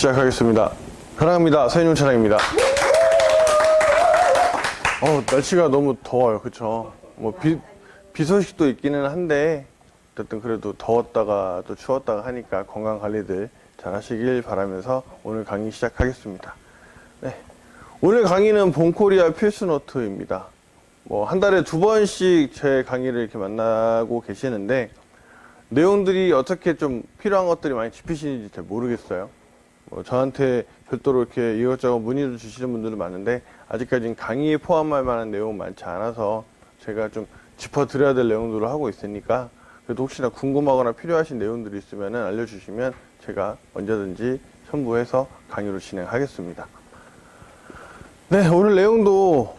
시작하겠습니다. 사랑합니다. 서인용 차장입니다. 날씨가 너무 더워요. 그쵸? 비 소식도 있기는 한데, 어쨌든 그래도 더웠다가 또 추웠다가 하니까 건강 관리들 잘 하시길 바라면서 오늘 강의 시작하겠습니다. 네. 오늘 강의는 본코리아 필수노트입니다. 한 달에 2번씩 제 강의를 이렇게 만나고 계시는데, 내용들이 어떻게 좀 필요한 것들이 많이 짚히시는지 잘 모르겠어요. 저한테 별도로 이렇게 이것저것 문의를 주시는 분들도 많은데 아직까지는 강의에 포함할 만한 내용은 많지 않아서 제가 좀 짚어드려야 될 내용들을 하고 있으니까 그래도 혹시나 궁금하거나 필요하신 내용들이 있으면 알려주시면 제가 언제든지 첨부해서 강의로 진행하겠습니다. 네, 오늘 내용도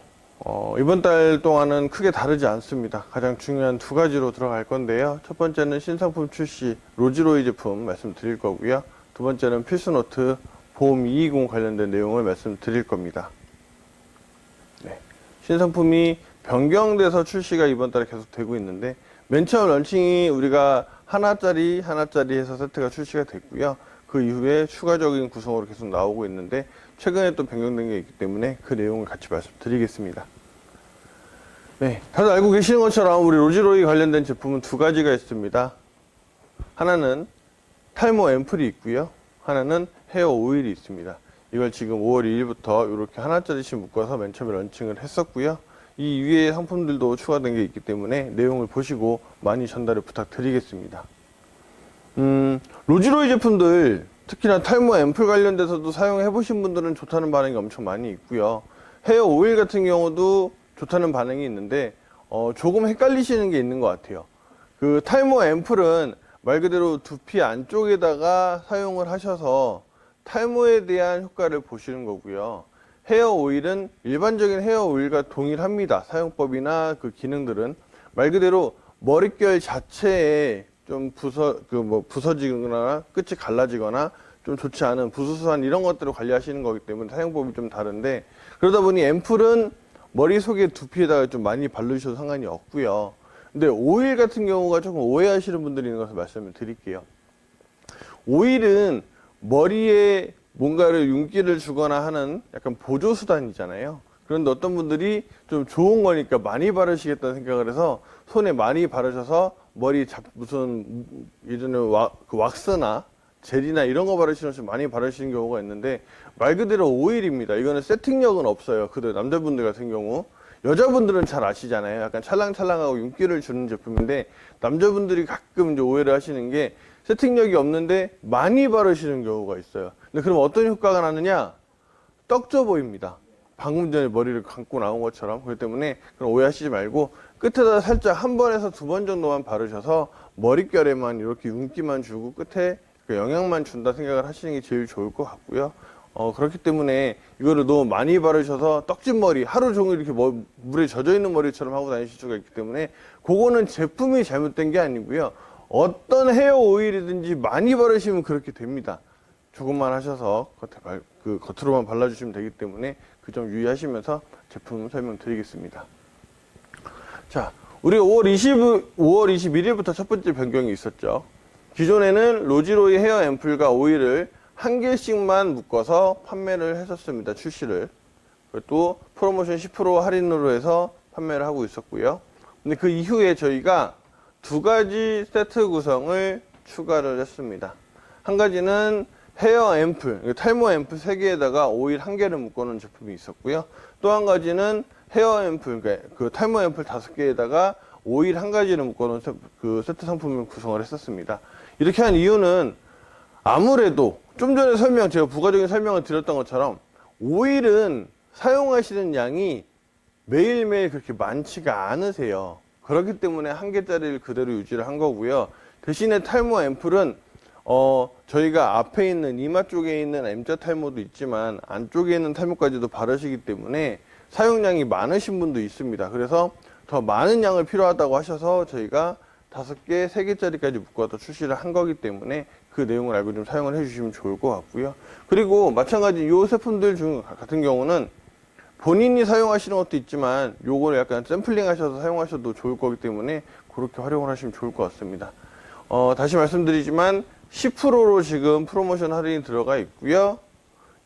이번 달 동안은 크게 다르지 않습니다. 가장 중요한 2가지로 들어갈 건데요. 첫 번째는 신상품 출시 로지로이 제품 말씀드릴 거고요. 두 번째는 필수노트 보험 220 관련된 내용을 말씀드릴 겁니다. 네. 신상품이 변경돼서 출시가 이번 달에 계속 되고 있는데 맨 처음 런칭이 우리가 하나짜리 해서 세트가 출시가 됐고요. 그 이후에 추가적인 구성으로 계속 나오고 있는데 최근에 또 변경된 게 있기 때문에 그 내용을 같이 말씀드리겠습니다. 네, 다들 알고 계시는 것처럼 우리 로지로이 관련된 제품은 2가지가 있습니다. 하나는 탈모 앰플이 있고요. 하나는 헤어 오일이 있습니다. 이걸 지금 5월 2일부터 이렇게 하나짜리씩 묶어서 맨 처음에 런칭을 했었고요. 이 위에 상품들도 추가된 게 있기 때문에 내용을 보시고 많이 전달을 부탁드리겠습니다. 로지로이 제품들 특히나 탈모 앰플 관련돼서도 사용해 보신 분들은 좋다는 반응이 엄청 많이 있고요. 헤어 오일 같은 경우도 좋다는 반응이 있는데 조금 헷갈리시는 게 있는 것 같아요. 그 탈모 앰플은 말 그대로 두피 안쪽에다가 사용을 하셔서 탈모에 대한 효과를 보시는 거고요. 헤어 오일은 일반적인 헤어 오일과 동일합니다. 사용법이나 그 기능들은 말 그대로 머릿결 자체에 좀 부서지거나 끝이 갈라지거나 좀 좋지 않은 부수수한 이런 것들을 관리하시는 거기 때문에 사용법이 좀 다른데, 그러다 보니 앰플은 머릿속에 두피에다가 좀 많이 바르셔도 상관이 없고요. 근데 오일 같은 경우가 조금 오해하시는 분들이 있는 것을 말씀을 드릴게요. 오일은 머리에 뭔가를 윤기를 주거나 하는 약간 보조수단이잖아요. 그런데 어떤 분들이 좀 좋은 거니까 많이 바르시겠다는 생각을 해서 손에 많이 바르셔서 머리 무슨 예전에 왁스나 젤이나 이런 거 바르시는 좀 많이 바르시는 경우가 있는데 말 그대로 오일입니다. 이거는 세팅력은 없어요. 그들 남자분들 같은 경우. 여자분들은 잘 아시잖아요. 약간 찰랑찰랑하고 윤기를 주는 제품인데 남자분들이 가끔 이제 오해를 하시는 게 세팅력이 없는데 많이 바르시는 경우가 있어요. 근데 그럼 어떤 효과가 나느냐? 떡져 보입니다. 방금 전에 머리를 감고 나온 것처럼. 그렇기 때문에 그럼 오해하시지 말고 끝에다 살짝 1번에서 2번 정도만 바르셔서 머릿결에만 이렇게 윤기만 주고 끝에 그 영양만 준다 생각을 하시는 게 제일 좋을 것 같고요. 그렇기 때문에 이거를 너무 많이 바르셔서 떡진 머리, 하루 종일 이렇게 물에 젖어 있는 머리처럼 하고 다니실 수가 있기 때문에 그거는 제품이 잘못된 게 아니고요. 어떤 헤어 오일이든지 많이 바르시면 그렇게 됩니다. 조금만 하셔서 겉으로만 발라주시면 되기 때문에 그 점 유의하시면서 제품 설명드리겠습니다. 자, 우리 5월 21일부터 첫 번째 변경이 있었죠. 기존에는 로지로이 헤어 앰플과 오일을 1개씩만 묶어서 판매를 했었습니다. 출시를. 또 프로모션 10% 할인으로 해서 판매를 하고 있었고요. 근데 그 이후에 저희가 2가지 세트 구성을 추가를 했습니다. 한 가지는 헤어 앰플, 탈모 앰플 3개에다가 오일 1개를 묶어놓은 제품이 있었고요. 또 한 가지는 헤어 앰플, 그 탈모 앰플 5개에다가 오일 1가지를 묶어놓은 그 세트 상품을 구성을 했었습니다. 이렇게 한 이유는 아무래도 좀 전에 제가 부가적인 설명을 드렸던 것처럼 오일은 사용하시는 양이 매일매일 그렇게 많지가 않으세요. 그렇기 때문에 1개짜리를 그대로 유지를 한 거고요. 대신에 탈모 앰플은 저희가 앞에 있는 이마 쪽에 있는 M자 탈모도 있지만 안쪽에 있는 탈모까지도 바르시기 때문에 사용량이 많으신 분도 있습니다. 그래서 더 많은 양을 필요하다고 하셔서 저희가 5개, 3개짜리까지 묶어서 출시를 한 거기 때문에 그 내용을 알고 좀 사용을 해주시면 좋을 것 같고요. 그리고 마찬가지 이 제품들 같은 경우는 본인이 사용하시는 것도 있지만 요거를 약간 샘플링 하셔서 사용하셔도 좋을 거기 때문에 그렇게 활용을 하시면 좋을 것 같습니다. 다시 말씀드리지만 10%로 지금 프로모션 할인이 들어가 있고요.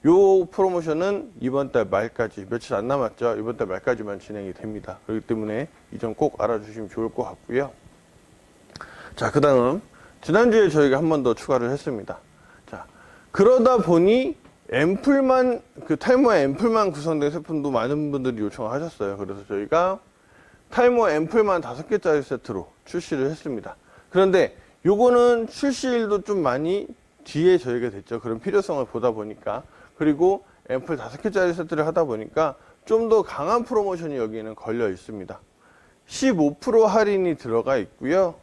요 프로모션은 이번 달 말까지, 며칠 안 남았죠. 이번 달 말까지만 진행이 됩니다. 그렇기 때문에 이 점 꼭 알아주시면 좋을 것 같고요. 자, 그 다음 지난주에 저희가 한 번 더 추가를 했습니다. 자, 그러다 보니 앰플만, 그 탈모 앰플만 구성된 제품도 많은 분들이 요청을 하셨어요. 그래서 저희가 탈모 앰플만 5개짜리 세트로 출시를 했습니다. 그런데 요거는 출시일도 좀 많이 뒤에 저희가 됐죠. 그런 필요성을 보다 보니까. 그리고 앰플 5개짜리 세트를 하다 보니까 좀 더 강한 프로모션이 여기에는 걸려 있습니다. 15% 할인이 들어가 있고요.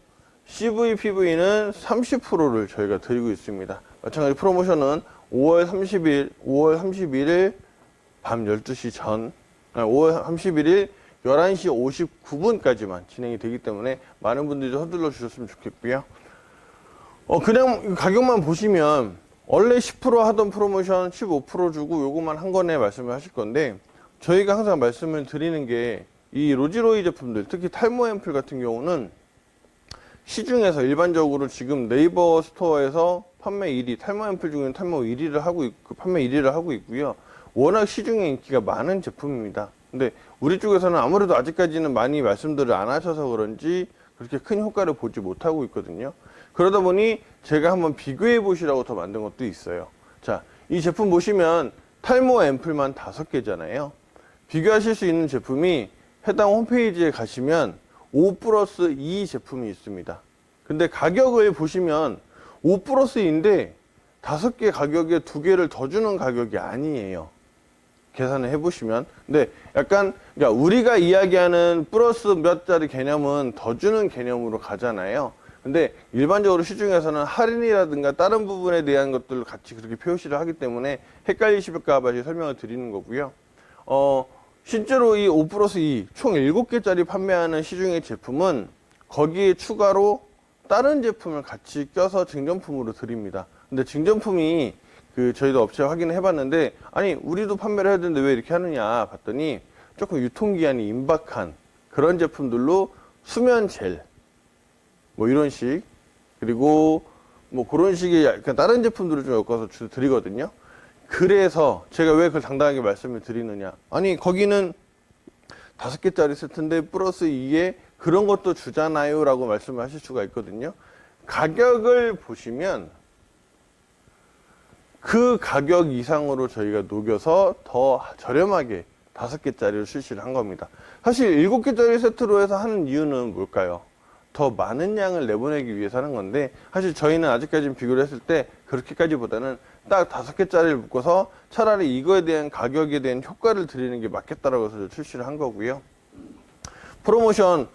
CV, PV는 30%를 저희가 드리고 있습니다. 마찬가지 프로모션은 5월 31일 밤 12시 전, 5월 31일 11시 59분까지만 진행이 되기 때문에 많은 분들이 서둘러 주셨으면 좋겠고요. 그냥 가격만 보시면 원래 10% 하던 프로모션 15% 주고 요것만 한 건에 말씀을 하실 건데, 저희가 항상 말씀을 드리는 게 이 로지로이 제품들, 특히 탈모 앰플 같은 경우는 시중에서 일반적으로 지금 네이버 스토어에서 판매 1위, 탈모 앰플 중에는 판매 1위를 하고 있고요. 워낙 시중에 인기가 많은 제품입니다. 근데 우리 쪽에서는 아무래도 아직까지는 많이 말씀들을 안 하셔서 그런지 그렇게 큰 효과를 보지 못하고 있거든요. 그러다 보니 제가 한번 비교해 보시라고 더 만든 것도 있어요. 자, 이 제품 보시면 탈모 앰플만 5개잖아요. 비교하실 수 있는 제품이 해당 홈페이지에 가시면 5+2 제품이 있습니다. 근데 가격을 보시면 5+2인데 5개 가격에 2개를 더 주는 가격이 아니에요. 계산을 해보시면. 근데 약간, 그러니까 우리가 이야기하는 플러스 몇 짜리 개념은 더 주는 개념으로 가잖아요. 근데 일반적으로 시중에서는 할인이라든가 다른 부분에 대한 것들을 같이 그렇게 표시를 하기 때문에 헷갈리실까 봐 설명을 드리는 거고요. 실제로 이 5+2 총 7개짜리 판매하는 시중의 제품은 거기에 추가로 다른 제품을 같이 껴서 증정품으로 드립니다. 근데 증정품이 저희도 업체 확인을 해봤는데, 아니 우리도 판매를 해야 되는데 왜 이렇게 하느냐 봤더니 조금 유통기한이 임박한 그런 제품들로 수면 젤 뭐 이런 식, 그리고 뭐 그런 식의 약간 다른 제품들을 좀 엮어서 드리거든요. 그래서 제가 왜 그걸 당당하게 말씀을 드리느냐, 아니 거기는 5개짜리 세트인데 플러스 2에 그런 것도 주잖아요 라고 말씀을 하실 수가 있거든요. 가격을 보시면 그 가격 이상으로 저희가 녹여서 더 저렴하게 5개짜리를 출시를 한 겁니다. 사실 7개짜리 세트로 해서 하는 이유는 뭘까요? 더 많은 양을 내보내기 위해서 하는 건데, 사실 저희는 아직까지 비교를 했을 때 그렇게까지보다는 딱 5개짜리를 묶어서 차라리 이거에 대한 가격에 대한 효과를 드리는 게 맞겠다라고 해서 출시를 한 거고요. 프로모션,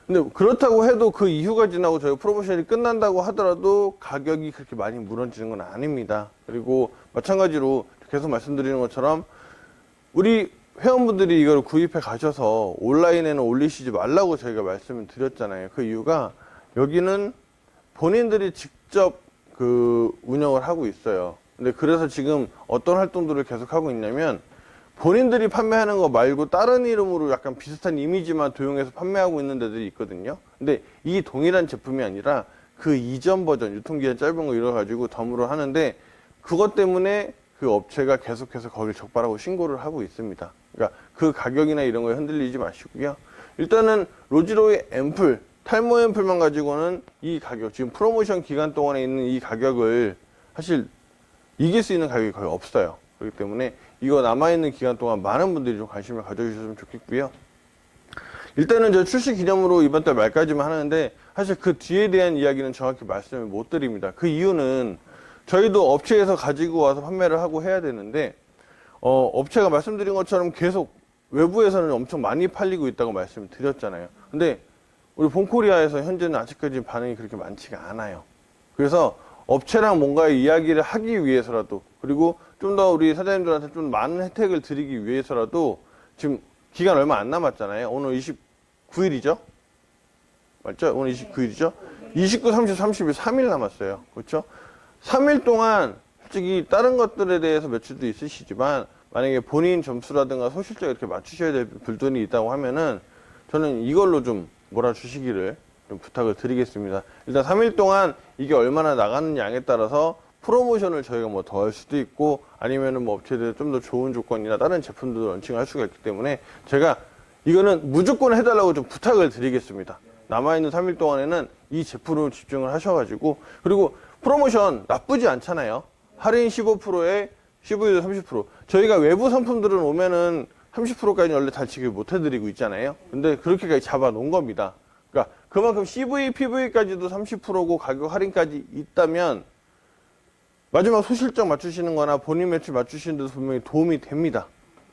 근데 그렇다고 해도 그 이후가 지나고 저희 프로모션이 끝난다고 하더라도 가격이 그렇게 많이 무너지는 건 아닙니다. 그리고 마찬가지로 계속 말씀드리는 것처럼 우리 회원분들이 이걸 구입해 가셔서 온라인에는 올리시지 말라고 저희가 말씀을 드렸잖아요. 그 이유가 여기는 본인들이 직접 운영을 하고 있어요. 근데 그래서 지금 어떤 활동들을 계속 하고 있냐면, 본인들이 판매하는 거 말고 다른 이름으로 약간 비슷한 이미지만 도용해서 판매하고 있는 데들이 있거든요. 근데 이 동일한 제품이 아니라 그 이전 버전, 유통기한 짧은 거 이래 가지고 덤으로 하는데, 그것 때문에 그 업체가 계속해서 거길 적발하고 신고를 하고 있습니다. 그러니까 그 가격이나 이런 거에 흔들리지 마시고요. 일단은 로지로이 앰플, 탈모 앰플만 가지고는 이 가격, 지금 프로모션 기간 동안에 있는 이 가격을 사실 이길 수 있는 가격이 거의 없어요. 그렇기 때문에 이거 남아있는 기간 동안 많은 분들이 좀 관심을 가져주셨으면 좋겠고요. 일단은 저 출시 기념으로 이번 달 말까지만 하는데, 사실 그 뒤에 대한 이야기는 정확히 말씀을 못 드립니다. 그 이유는 저희도 업체에서 가지고 와서 판매를 하고 해야 되는데, 업체가 말씀드린 것처럼 계속 외부에서는 엄청 많이 팔리고 있다고 말씀을 드렸잖아요. 근데 우리 본코리아에서 현재는 아직까지 반응이 그렇게 많지가 않아요. 그래서 업체랑 뭔가 이야기를 하기 위해서라도, 그리고 좀 더 우리 사장님들한테 좀 많은 혜택을 드리기 위해서라도, 지금 기간 얼마 안 남았잖아요. 오늘 29일이죠? 맞죠? 오늘 29일이죠? 29, 30, 31, 3일 남았어요. 그렇죠? 3일 동안 솔직히 다른 것들에 대해서 며칠도 있으시지만, 만약에 본인 점수라든가 소실적 이렇게 맞추셔야 될 불돈이 있다고 하면은 저는 이걸로 좀 몰아주시기를 좀 부탁을 드리겠습니다. 일단 3일 동안 이게 얼마나 나가는 양에 따라서 프로모션을 저희가 뭐 더 할 수도 있고 아니면은 뭐 업체들 좀 더 좋은 조건이나 다른 제품들도 런칭할 수가 있기 때문에 제가 이거는 무조건 해달라고 좀 부탁을 드리겠습니다. 남아있는 3일 동안에는 이 제품으로 집중을 하셔가지고, 그리고 프로모션 나쁘지 않잖아요. 할인 15%에 CV도 30%. 저희가 외부 상품들은 오면은 30%까지 원래 달치기 못 해드리고 있잖아요. 근데 그렇게까지 잡아 놓은 겁니다. 그러니까 그만큼 CV, PV까지도 30%고 가격 할인까지 있다면 마지막 소실적 맞추시는 거나 본인 매출 맞추시는 데도 분명히 도움이 됩니다.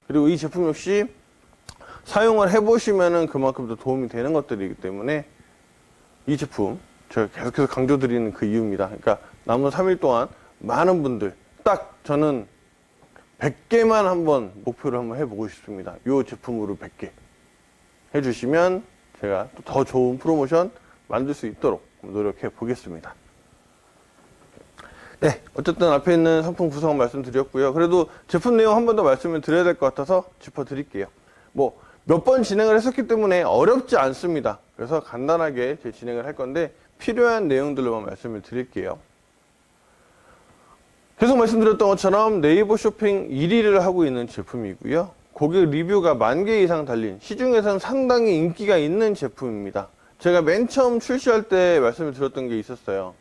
그리고 이 제품 역시 사용을 해보시면은 그만큼 더 도움이 되는 것들이기 때문에 이 제품 제가 계속해서 강조드리는 그 이유입니다. 그러니까 남은 3일 동안 많은 분들, 딱 저는 100개만 한번 목표를 한번 해보고 싶습니다. 이 제품으로 100개 해주시면 제가 또 더 좋은 프로모션 만들 수 있도록 노력해 보겠습니다. 네, 어쨌든 앞에 있는 상품 구성 말씀드렸고요. 그래도 제품 내용 한 번 더 말씀을 드려야 될 것 같아서 짚어드릴게요. 뭐 몇 번 진행을 했었기 때문에 어렵지 않습니다. 그래서 간단하게 제 진행을 할 건데 필요한 내용들로만 말씀을 드릴게요. 계속 말씀드렸던 것처럼 네이버 쇼핑 1위를 하고 있는 제품이고요. 고객 리뷰가 10,000개 이상 달린 시중에서는 상당히 인기가 있는 제품입니다. 제가 맨 처음 출시할 때 말씀을 드렸던 게 있었어요.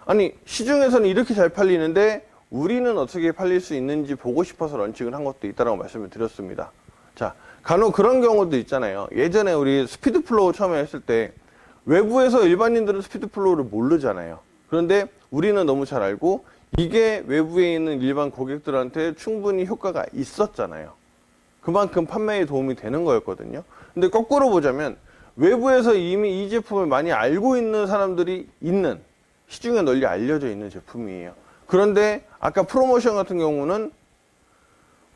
아니, 시중에서는 이렇게 잘 팔리는데 우리는 어떻게 팔릴 수 있는지 보고 싶어서 런칭을 한 것도 있다고 말씀을 드렸습니다. 자, 간혹 그런 경우도 있잖아요. 예전에 우리 스피드 플로우 처음에 했을 때 외부에서 일반인들은 스피드 플로우를 모르잖아요. 그런데 우리는 너무 잘 알고 이게 외부에 있는 일반 고객들한테 충분히 효과가 있었잖아요. 그만큼 판매에 도움이 되는 거였거든요. 근데 거꾸로 보자면 외부에서 이미 이 제품을 많이 알고 있는 사람들이 있는, 시중에 널리 알려져 있는 제품이에요. 그런데 아까 프로모션 같은 경우는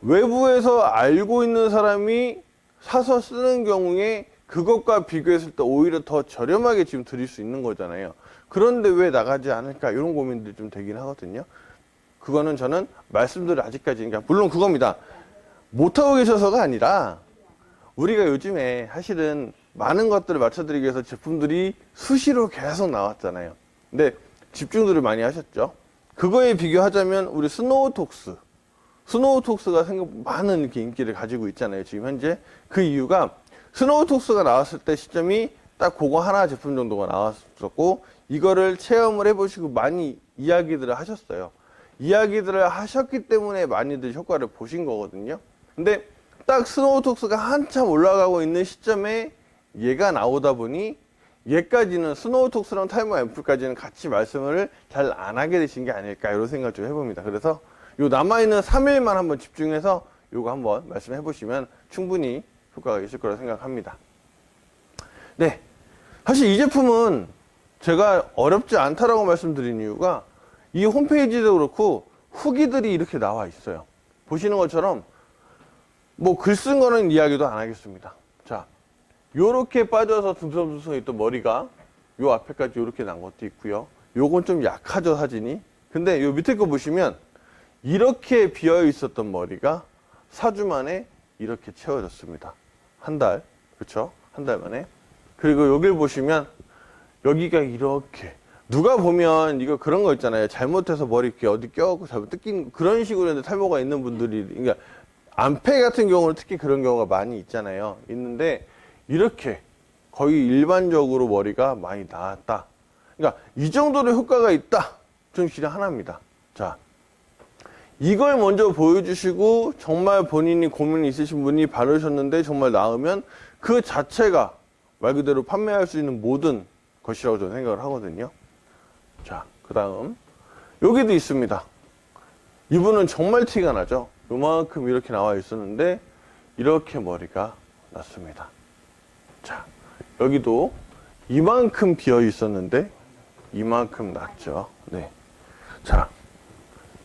외부에서 알고 있는 사람이 사서 쓰는 경우에 그것과 비교했을 때 오히려 더 저렴하게 지금 드릴 수 있는 거잖아요. 그런데 왜 나가지 않을까, 이런 고민들이 좀 되긴 하거든요. 그거는 저는 말씀드릴 아직까지, 그러니까 물론 그겁니다. 못하고 계셔서가 아니라 우리가 요즘에 사실은 많은 것들을 맞춰드리기 위해서 제품들이 수시로 계속 나왔잖아요. 근데 집중들을 많이 하셨죠. 그거에 비교하자면 우리 스노우톡스가 생각 많은 이렇게 인기를 가지고 있잖아요. 지금 현재 그 이유가 스노우톡스가 나왔을 때 시점이 딱 그거 하나 제품 정도가 나왔었고 이거를 체험을 해보시고 많이 이야기들을 하셨어요. 이야기들을 하셨기 때문에 많이들 효과를 보신 거거든요. 근데 딱 스노우톡스가 한참 올라가고 있는 시점에 얘가 나오다 보니 얘까지는 스노우톡스랑 타이머 앰플까지는 같이 말씀을 잘 안 하게 되신 게 아닐까, 이런 생각 좀 해봅니다. 그래서 요 남아있는 3일만 한번 집중해서 요거 한번 말씀해 보시면 충분히 효과가 있을 거라 생각합니다. 네, 사실 이 제품은 제가 어렵지 않다라고 말씀드린 이유가 이 홈페이지도 그렇고 후기들이 이렇게 나와 있어요. 보시는 것처럼 뭐 글 쓴 거는 이야기도 안 하겠습니다. 자, 요렇게 빠져서 듬성듬성 있던 머리가 요 앞에까지 요렇게 난 것도 있고요. 요건 좀 약하죠, 사진이. 근데 요 밑에 거 보시면 이렇게 비어 있었던 머리가 4주 만에 이렇게 채워졌습니다. 한 달, 그렇죠? 한 달 만에. 그리고 여길 보시면 여기가 이렇게, 누가 보면 이거 그런 거 있잖아요. 잘못해서 머리 이렇게 어디 껴갖고 잘못 뜯긴 그런 식으로 했는데 탈모가 있는 분들이, 그러니까 안패 같은 경우는 특히 그런 경우가 많이 있잖아요. 있는데 이렇게 거의 일반적으로 머리가 많이 나왔다. 그러니까 이 정도로 효과가 있다. 좀 실이 하나입니다. 자, 이걸 먼저 보여주시고 정말 본인이 고민이 있으신 분이 바르셨는데 정말 나으면 그 자체가 말 그대로 판매할 수 있는 모든 것이라고 저는 생각을 하거든요. 자, 그 다음 여기도 있습니다. 이분은 정말 티가 나죠. 요만큼 이렇게 나와 있었는데 이렇게 머리가 났습니다. 자, 여기도 이만큼 비어 있었는데 이만큼 났죠. 네. 자,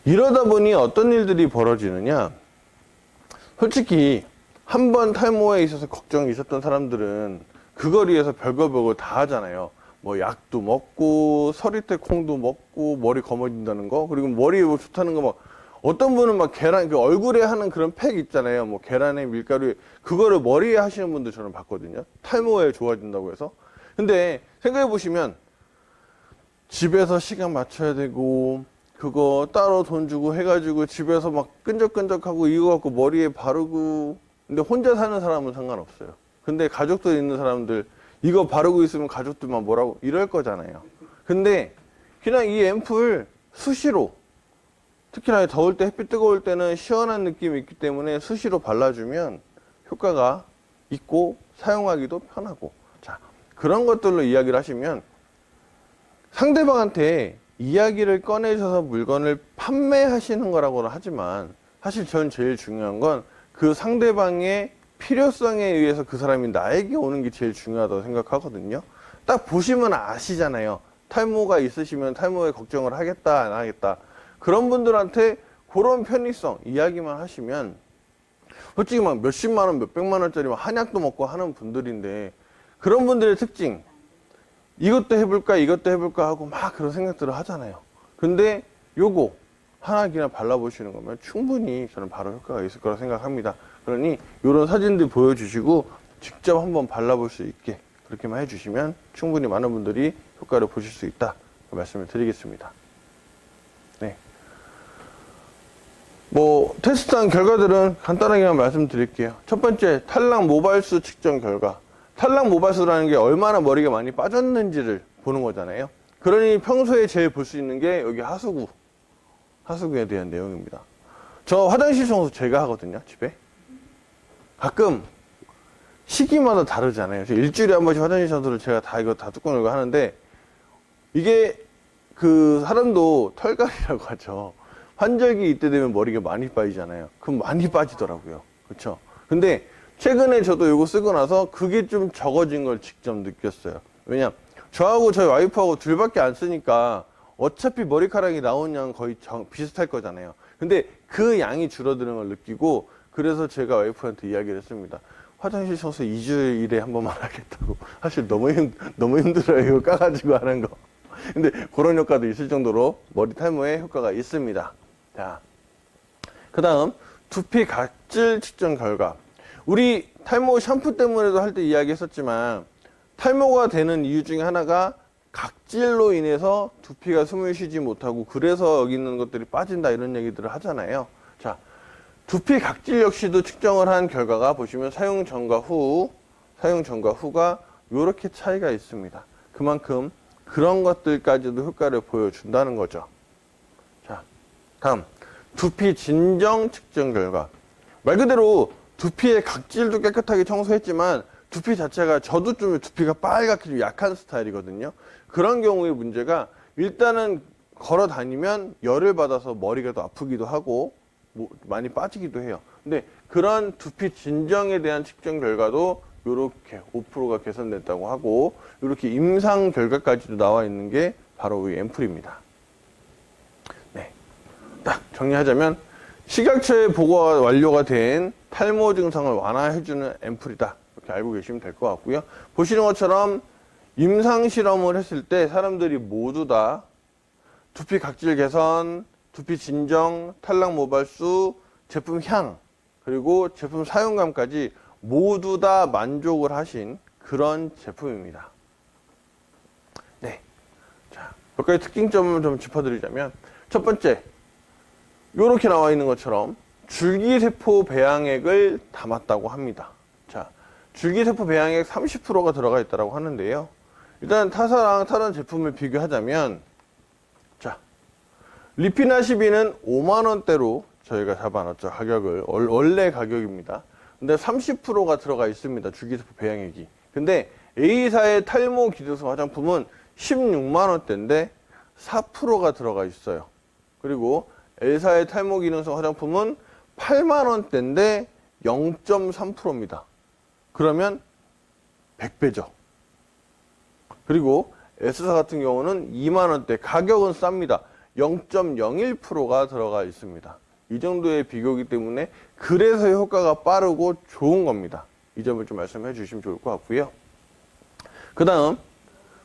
이러다 보니 어떤 일들이 벌어지느냐, 솔직히 한번 탈모에 있어서 걱정이 있었던 사람들은 그걸 위해서 별거 다 하잖아요. 뭐 약도 먹고 서리태 콩도 먹고 머리 검어진다는 거, 그리고 머리에 뭐 좋다는 거, 막 어떤 분은 막 계란, 그 얼굴에 하는 그런 팩 있잖아요. 뭐 계란에 밀가루에, 그거를 머리에 하시는 분들 저는 봤거든요. 탈모에 좋아진다고 해서. 근데 생각해 보시면 집에서 시간 맞춰야 되고 그거 따로 돈 주고 해가지고 집에서 막 끈적끈적하고 이거 갖고 머리에 바르고, 근데 혼자 사는 사람은 상관없어요. 근데 가족들 있는 사람들 이거 바르고 있으면 가족들만 뭐라고 이럴 거잖아요. 근데 그냥 이 앰플 수시로, 특히나 더울 때 햇빛 뜨거울 때는 시원한 느낌이 있기 때문에 수시로 발라주면 효과가 있고 사용하기도 편하고, 자, 그런 것들로 이야기를 하시면 상대방한테 이야기를 꺼내셔서 물건을 판매하시는 거라고는 하지만 사실 전 제일 중요한 건 그 상대방의 필요성에 의해서 그 사람이 나에게 오는 게 제일 중요하다고 생각하거든요. 딱 보시면 아시잖아요. 탈모가 있으시면 탈모에 걱정을 하겠다 안 하겠다. 그런 분들한테 그런 편의성 이야기만 하시면 솔직히 막 몇십만 원 몇백만 원짜리 한약도 먹고 하는 분들인데, 그런 분들의 특징, 이것도 해볼까 이것도 해볼까 하고 막 그런 생각들을 하잖아요. 근데 요거 하나 그냥 발라보시는 거면 충분히 저는 바로 효과가 있을 거라 생각합니다. 그러니 이런 사진들 보여주시고 직접 한번 발라볼 수 있게 그렇게만 해주시면 충분히 많은 분들이 효과를 보실 수 있다, 그 말씀을 드리겠습니다. 네. 뭐 테스트한 결과들은 간단하게만 말씀드릴게요. 첫 번째, 탈락 모발수 측정 결과. 탈락 모발수라는 게 얼마나 머리가 많이 빠졌는지를 보는 거잖아요. 그러니 평소에 제일 볼 수 있는 게 여기 하수구에 대한 내용입니다. 저 화장실 청소 제가 하거든요, 집에. 가끔 시기마다 다르잖아요. 일주일에 한 번씩 화장실 청소를 제가 이거 다 뚜껑 열고 하는데, 이게 그 사람도 털갈이라고 하죠. 환절기 이때 되면 머리가 많이 빠지잖아요. 그럼 많이 빠지더라고요. 그렇죠? 근데 최근에 저도 이거 쓰고 나서 그게 좀 적어진 걸 직접 느꼈어요. 왜냐, 저하고 저희 와이프하고 둘밖에 안 쓰니까 어차피 머리카락이 나온 양은 거의 비슷할 거잖아요. 근데 그 양이 줄어드는 걸 느끼고, 그래서 제가 와이프한테 이야기를 했습니다. 화장실 청소 2주일에 한 번만 하겠다고. 사실 너무 힘들어요, 이거 까가지고 하는 거. 근데 그런 효과도 있을 정도로 머리 탈모에 효과가 있습니다. 자, 그 다음 두피 각질 측정 결과. 우리 탈모 샴푸 때문에도 할 때 이야기했었지만, 탈모가 되는 이유 중에 하나가 각질로 인해서 두피가 숨을 쉬지 못하고 그래서 여기 있는 것들이 빠진다, 이런 얘기들을 하잖아요. 자, 두피 각질 역시도 측정을 한 결과가 보시면 사용 전과 후가 이렇게 차이가 있습니다. 그만큼 그런 것들까지도 효과를 보여준다는 거죠. 자, 다음 두피 진정 측정 결과. 말 그대로 두피의 각질도 깨끗하게 청소했지만 두피 자체가, 저도 좀 두피가 빨갛게 좀 약한 스타일이거든요. 그런 경우의 문제가, 일단은 걸어 다니면 열을 받아서 머리가 더 아프기도 하고 많이 빠지기도 해요. 근데 그런 두피 진정에 대한 측정 결과도 이렇게 5%가 개선됐다고 하고, 이렇게 임상 결과까지도 나와 있는 게 바로 이 앰플입니다. 네, 딱 정리하자면 식약처에 보고가 완료가 된 탈모 증상을 완화해주는 앰플이다, 이렇게 알고 계시면 될 것 같고요. 보시는 것처럼 임상 실험을 했을 때 사람들이 모두 다 두피 각질 개선, 두피 진정, 탈락 모발수, 제품 향, 그리고 제품 사용감까지 모두 다 만족을 하신 그런 제품입니다. 네. 자, 몇 가지 특징점을 좀 짚어드리자면, 첫 번째, 이렇게 나와 있는 것처럼 줄기세포 배양액을 담았다고 합니다. 자, 줄기세포 배양액 30%가 들어가 있다고 하는데요. 일단 타사랑 다른 제품을 비교하자면, 자, 리피나 12는 5만원대로 저희가 잡아놨죠. 가격을. 원래 가격입니다. 근데 30%가 들어가 있습니다. 줄기세포 배양액이. 근데 A사의 탈모 기능성 화장품은 16만원대인데 4%가 들어가 있어요. 그리고 L사의 탈모 기능성 화장품은 8만원대인데 0.3%입니다. 그러면 100배죠. 그리고 S사 같은 경우는 2만원대, 가격은 쌉니다. 0.01%가 들어가 있습니다. 이 정도의 비교이기 때문에 그래서 효과가 빠르고 좋은 겁니다. 이 점을 좀 말씀해 주시면 좋을 것 같고요. 그 다음,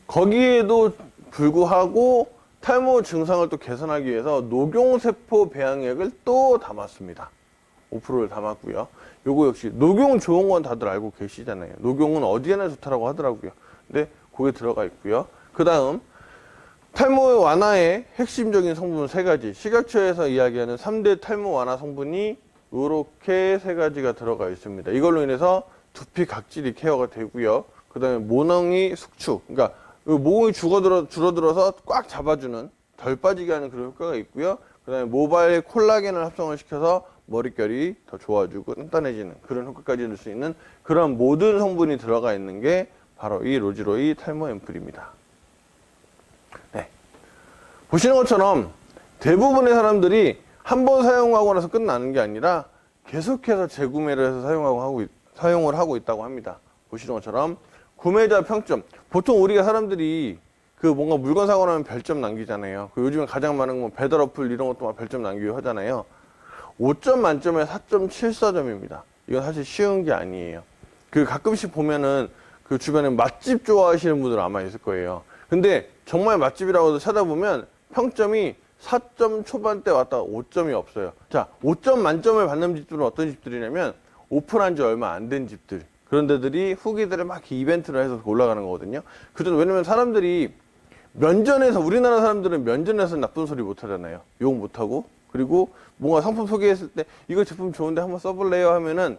거기에도 불구하고 탈모 증상을 또 개선하기 위해서 녹용세포 배양액을 또 담았습니다. 5%를 담았고요. 요거 역시 녹용 좋은 건 다들 알고 계시잖아요. 녹용은 어디에나 좋다라고 하더라고요. 근데 그게 들어가 있고요. 그 다음 탈모 완화의 핵심적인 성분 세 가지, 식약처에서 이야기하는 3대 탈모 완화 성분이 이렇게 세 가지가 들어가 있습니다. 이걸로 인해서 두피 각질이 케어가 되고요. 그 다음에 모낭이 숙축, 그러니까 모공이 줄어들어서 꽉 잡아주는, 덜 빠지게 하는 그런 효과가 있고요. 그 다음에 모발 콜라겐을 합성을 시켜서 머릿결이 더 좋아지고 단단해지는 그런 효과까지 줄 수 있는 그런 모든 성분이 들어가 있는 게 바로 이 로지로이 탈모 앰플입니다. 네. 보시는 것처럼 대부분의 사람들이 한 번 사용하고 나서 끝나는 게 아니라 계속해서 재구매를 해서 사용을 하고 있다고 합니다. 보시는 것처럼 구매자 평점, 보통 우리가 사람들이 그 뭔가 물건 사고 나면 별점 남기잖아요. 그 요즘에 가장 많은 건 배달 어플 이런 것도 막 별점 남기고 하잖아요. 5점 만점에 4.74점입니다. 이건 사실 쉬운 게 아니에요. 그 가끔씩 보면은 그 주변에 맛집 좋아하시는 분들 아마 있을 거예요. 근데 정말 맛집이라고 찾아보면 평점이 4점 초반대 왔다가 5점이 없어요. 자, 5점 만점을 받는 집들은 어떤 집들이냐면 오픈한 지 얼마 안 된 집들. 그런 데들이 후기들을 막 이벤트를 해서 올라가는 거거든요. 왜냐면 사람들이 면전에서, 우리나라 사람들은 면전에서 나쁜 소리 못 하잖아요. 욕 못 하고. 그리고 뭔가 상품 소개했을 때 이거 제품 좋은데 한번 써볼래요 하면은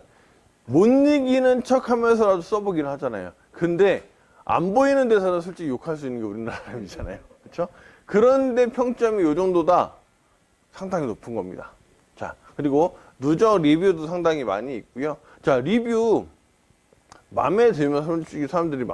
못 이기는 척 하면서라도 써보긴 하잖아요. 근데 안 보이는 데서는 솔직히 욕할 수 있는 게 우리나라 사람이잖아요. 그렇죠? 그런데 평점이 이 정도다. 상당히 높은 겁니다. 자, 그리고 누적 리뷰도 상당히 많이 있고요. 자, 리뷰 마음에 들면 솔직히 사람들이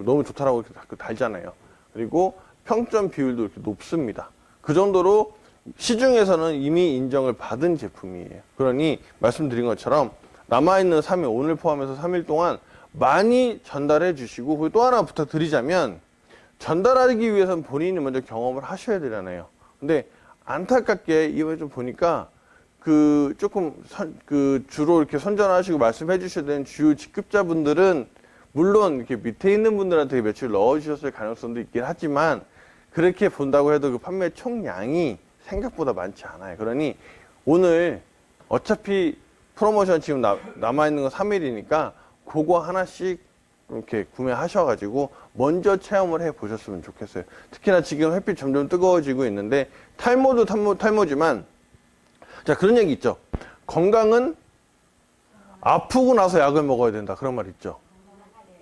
너무 좋다라고 이렇게 달잖아요. 그리고 평점 비율도 이렇게 높습니다. 그 정도로 시중에서는 이미 인정을 받은 제품이에요. 그러니 말씀드린 것처럼 남아있는 3일, 오늘 포함해서 3일 동안 많이 전달해 주시고, 그리고 또 하나 부탁드리자면 전달하기 위해서는 본인이 먼저 경험을 하셔야 되잖아요. 근데 안타깝게 이번에 좀 보니까 주로 이렇게 선전하시고 말씀해 주셔야 되는 주요 직급자분들은 물론 이렇게 밑에 있는 분들한테 며칠 넣어주셨을 가능성도 있긴 하지만 그렇게 본다고 해도 그 판매 총량이 생각보다 많지 않아요. 그러니 오늘 어차피 프로모션 지금 남아있는 건 3일이니까 그거 하나씩 이렇게 구매하셔가지고 먼저 체험을 해 보셨으면 좋겠어요. 특히나 지금 햇빛 점점 뜨거워지고 있는데 탈모도 탈모지만, 자, 그런 얘기 있죠. 건강은 아프고 나서 약을 먹어야 된다. 그런 말 있죠.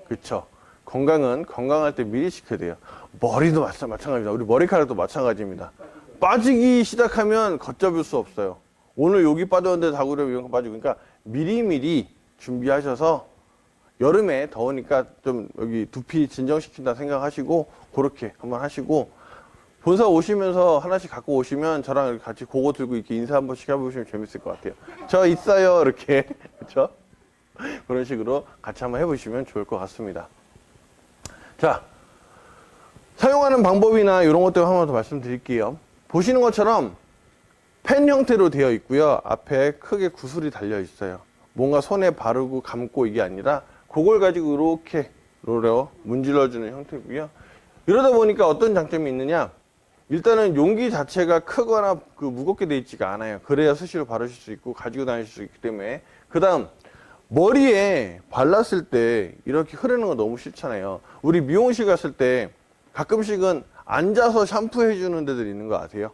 그렇죠. 건강은 건강할 때 미리 지켜야 돼요. 머리도 마찬가지입니다. 우리 머리카락도 마찬가지입니다. 빠지기 시작하면 걷잡을 수 없어요. 오늘 여기 빠졌는데 다구려 이런 거 빠지고. 그러니까 미리미리 준비하셔서 여름에 더우니까 좀 여기 두피 진정시킨다 생각하시고 그렇게 한번 하시고, 본사 오시면서 하나씩 갖고 오시면 저랑 이렇게 같이 그거 들고 이렇게 인사 한 번씩 해보시면 재밌을 것 같아요. 저 있어요, 이렇게. 그렇죠? 그런 식으로 같이 한번 해보시면 좋을 것 같습니다. 자, 사용하는 방법이나 이런 것들 한 번 더 말씀드릴게요. 보시는 것처럼 펜 형태로 되어 있고요. 앞에 크게 구슬이 달려 있어요. 뭔가 손에 바르고 감고 이게 아니라 그걸 가지고 이렇게 롤러 문질러주는 형태고요. 이러다 보니까 어떤 장점이 있느냐? 일단은 용기 자체가 크거나 무겁게 되어 있지가 않아요. 그래야 수시로 바르실 수 있고 가지고 다니실 수 있기 때문에. 그 다음 머리에 발랐을 때 이렇게 흐르는 거 너무 싫잖아요. 우리 미용실 갔을 때 가끔씩은 앉아서 샴푸해 주는 데들 있는 거 아세요?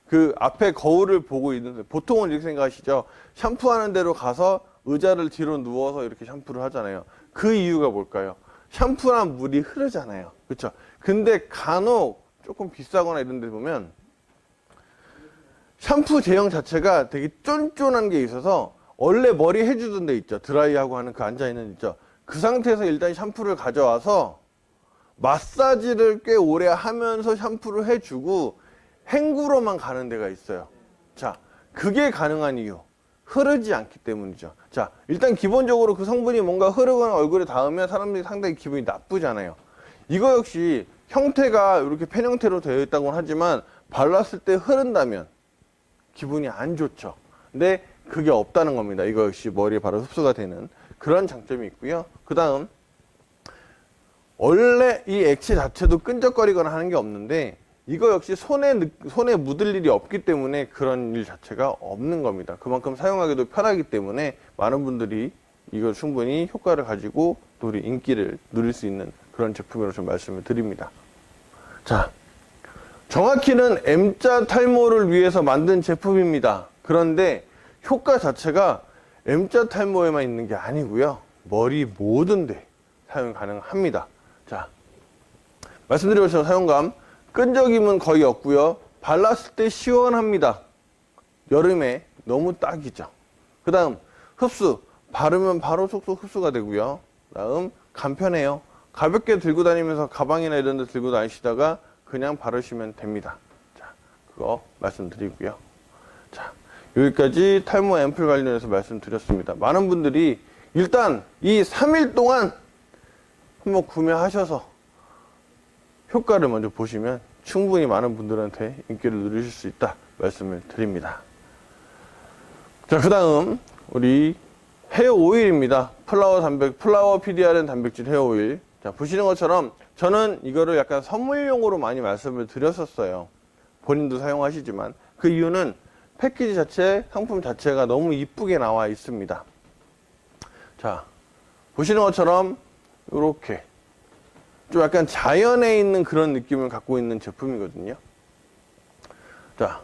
그 앞에 거울을 보고 있는데 보통은 이렇게 생각하시죠. 샴푸하는 데로 가서 의자를 뒤로 누워서 이렇게 샴푸를 하잖아요. 그 이유가 뭘까요? 샴푸랑 물이 흐르잖아요. 그렇죠? 근데 간혹 조금 비싸거나 이런 데 보면 샴푸 제형 자체가 되게 쫀쫀한 게 있어서 원래 머리 해주던 데 있죠. 드라이하고 하는 그 앉아있는 있죠. 그 상태에서 일단 샴푸를 가져와서 마사지를 꽤 오래 하면서 샴푸를 해주고 헹구러만 가는 데가 있어요. 자, 그게 가능한 이유. 흐르지 않기 때문이죠. 자, 일단 기본적으로 그 성분이 뭔가 흐르거나 얼굴에 닿으면 사람들이 상당히 기분이 나쁘잖아요. 이거 역시 형태가 이렇게 펜 형태로 되어 있다고는 하지만 발랐을 때 흐른다면 기분이 안 좋죠. 근데 그게 없다는 겁니다. 이거 역시 머리에 바로 흡수가 되는 그런 장점이 있고요. 그 다음 원래 이 액체 자체도 끈적거리거나 하는 게 없는데 이거 역시 손에 묻을 일이 없기 때문에 그런 일 자체가 없는 겁니다. 그만큼 사용하기도 편하기 때문에 많은 분들이 이걸 충분히 효과를 가지고 또 우리 인기를 누릴 수 있는 그런 제품이라고 좀 말씀을 드립니다. 자, 정확히는 M자 탈모를 위해서 만든 제품입니다. 그런데 효과 자체가 M자 탈모에만 있는 게 아니고요. 머리 모든 데 사용 가능합니다. 자, 말씀드린 것처럼 사용감, 끈적임은 거의 없고요. 발랐을 때 시원합니다. 여름에 너무 딱이죠. 그 다음 흡수, 바르면 바로 속속 흡수가 되고요. 그 다음 간편해요. 가볍게 들고 다니면서 가방이나 이런 데 들고 다니시다가 그냥 바르시면 됩니다. 자, 그거 말씀드리고요. 자, 여기까지 탈모 앰플 관련해서 말씀드렸습니다. 많은 분들이 일단 이 3일 동안 한번 구매하셔서 효과를 먼저 보시면 충분히 많은 분들한테 인기를 누리실 수 있다 말씀을 드립니다. 자, 그 다음 우리 헤어 오일입니다. 플라워 PDRN 단백질 헤어 오일. 자, 보시는 것처럼 저는 이거를 약간 선물용으로 많이 말씀을 드렸었어요. 본인도 사용하시지만 그 이유는 패키지 자체, 상품 자체가 너무 이쁘게 나와 있습니다. 자, 보시는 것처럼 이렇게 좀 약간 자연에 있는 그런 느낌을 갖고 있는 제품이거든요. 자,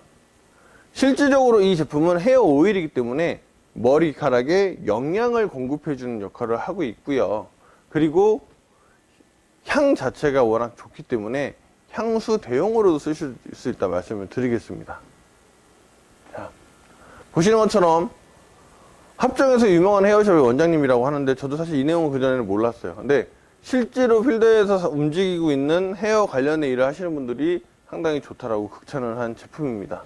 실질적으로 이 제품은 헤어 오일이기 때문에 머리카락에 영양을 공급해주는 역할을 하고 있고요. 그리고 향 자체가 워낙 좋기 때문에 향수 대용으로도 쓰실 수 있다 말씀을 드리겠습니다. 자, 보시는 것처럼 합정에서 유명한 헤어샵의 원장님이라고 하는데 저도 사실 이 내용은 그전에는 몰랐어요. 근데 실제로 필드에서 움직이고 있는 헤어 관련의 일을 하시는 분들이 상당히 좋다라고 극찬을 한 제품입니다.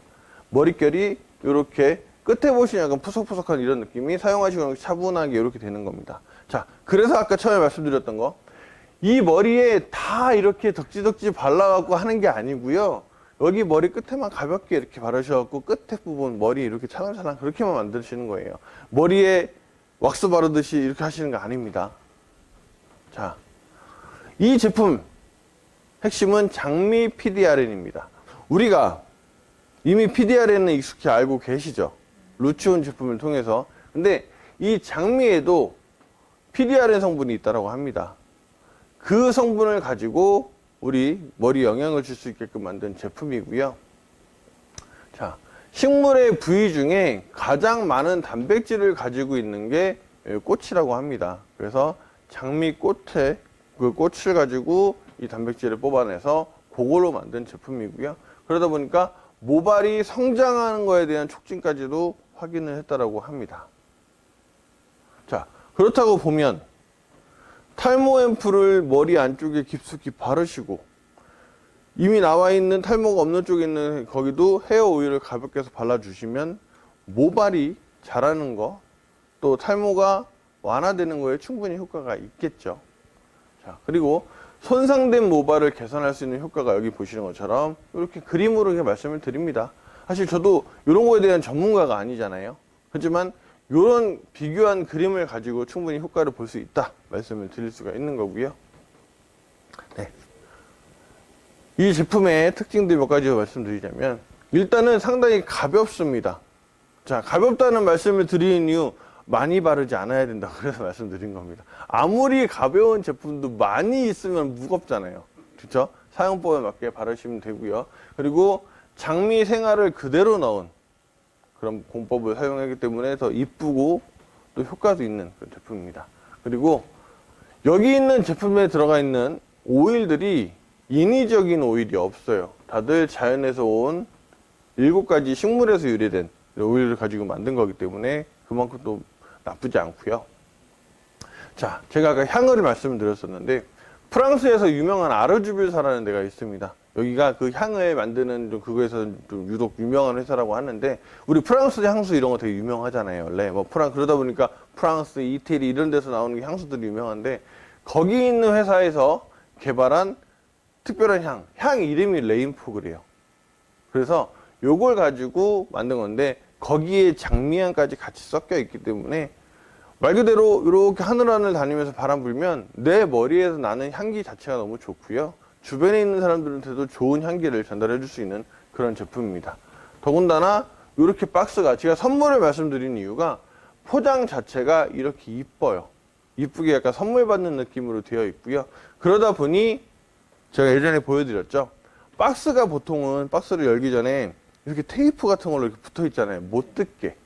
머릿결이 이렇게 끝에 보시면 약간 푸석푸석한 이런 느낌이 사용하시고 차분하게 이렇게 되는 겁니다. 자, 그래서 아까 처음에 말씀드렸던 거, 이 머리에 다 이렇게 덕지덕지 발라갖고 하는 게 아니고요. 여기 머리 끝에만 가볍게 이렇게 바르셔갖고 끝에 부분 머리 이렇게 찰랑찰랑 그렇게만 만드시는 거예요. 머리에 왁스 바르듯이 이렇게 하시는 거 아닙니다. 자, 이 제품 핵심은 장미 PDRN입니다. 우리가 이미 PDRN은 익숙히 알고 계시죠? 루치온 제품을 통해서. 근데 이 장미에도 PDRN 성분이 있다고 합니다. 그 성분을 가지고 우리 머리에 영향을 줄 수 있게끔 만든 제품이고요. 자, 식물의 부위 중에 가장 많은 단백질을 가지고 있는 게 꽃이라고 합니다. 그래서 장미꽃에 그 꽃을 가지고 이 단백질을 뽑아내서 그걸로 만든 제품이고요. 그러다 보니까 모발이 성장하는 거에 대한 촉진까지도 확인을 했다라고 합니다. 자, 그렇다고 보면 탈모 앰플을 머리 안쪽에 깊숙이 바르시고 이미 나와 있는 탈모가 없는 쪽에 있는 거기도 헤어 오일을 가볍게 해서 발라주시면 모발이 자라는 거, 또 탈모가 완화되는 거에 충분히 효과가 있겠죠. 자, 그리고 손상된 모발을 개선할 수 있는 효과가 여기 보시는 것처럼 이렇게 그림으로 이렇게 말씀을 드립니다. 사실 저도 이런 거에 대한 전문가가 아니잖아요. 하지만 이런 비교한 그림을 가지고 충분히 효과를 볼 수 있다 말씀을 드릴 수가 있는 거고요. 네. 이 제품의 특징들 몇 가지 말씀드리자면 일단은 상당히 가볍습니다. 자, 가볍다는 말씀을 드리는 이유, 많이 바르지 않아야 된다 그래서 말씀드린 겁니다. 아무리 가벼운 제품도 많이 있으면 무겁잖아요. 그렇죠? 사용법에 맞게 바르시면 되고요. 그리고 장미 생화를 그대로 넣은 그런 공법을 사용하기 때문에 더 이쁘고 또 효과도 있는 그런 제품입니다. 그리고 여기 있는 제품에 들어가 있는 오일들이 인위적인 오일이 없어요. 다들 자연에서 온 7가지 식물에서 유래된 오일을 가지고 만든 거기 때문에 그만큼 또 나쁘지 않고요. 자, 제가 아까 향을 말씀드렸었는데 프랑스에서 유명한 아르주빌사라는 데가 있습니다. 여기가 그 향을 만드는 좀 그거에서 좀 유독 유명한 회사라고 하는데 우리 프랑스 향수 이런 거 되게 유명하잖아요. 원래 뭐 그러다 보니까 프랑스, 이태리 이런 데서 나오는 게 향수들이 유명한데 거기 있는 회사에서 개발한 특별한 향 이름이 레인포그래요. 그래서 요걸 가지고 만든 건데 거기에 장미향까지 같이 섞여 있기 때문에 말 그대로 이렇게 하늘하늘 다니면서 바람 불면 내 머리에서 나는 향기 자체가 너무 좋고요. 주변에 있는 사람들한테도 좋은 향기를 전달해 줄 수 있는 그런 제품입니다. 더군다나 이렇게 박스가 제가 선물을 말씀드린 이유가 포장 자체가 이렇게 이뻐요. 이쁘게 약간 선물 받는 느낌으로 되어 있고요. 그러다 보니 제가 예전에 보여드렸죠. 박스가 보통은 박스를 열기 전에 이렇게 테이프 같은 걸로 이렇게 붙어 있잖아요. 못 뜯게.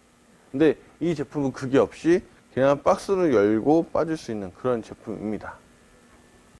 근데 이 제품은 그게 없이 그냥 박스를 열고 빠질 수 있는 그런 제품입니다.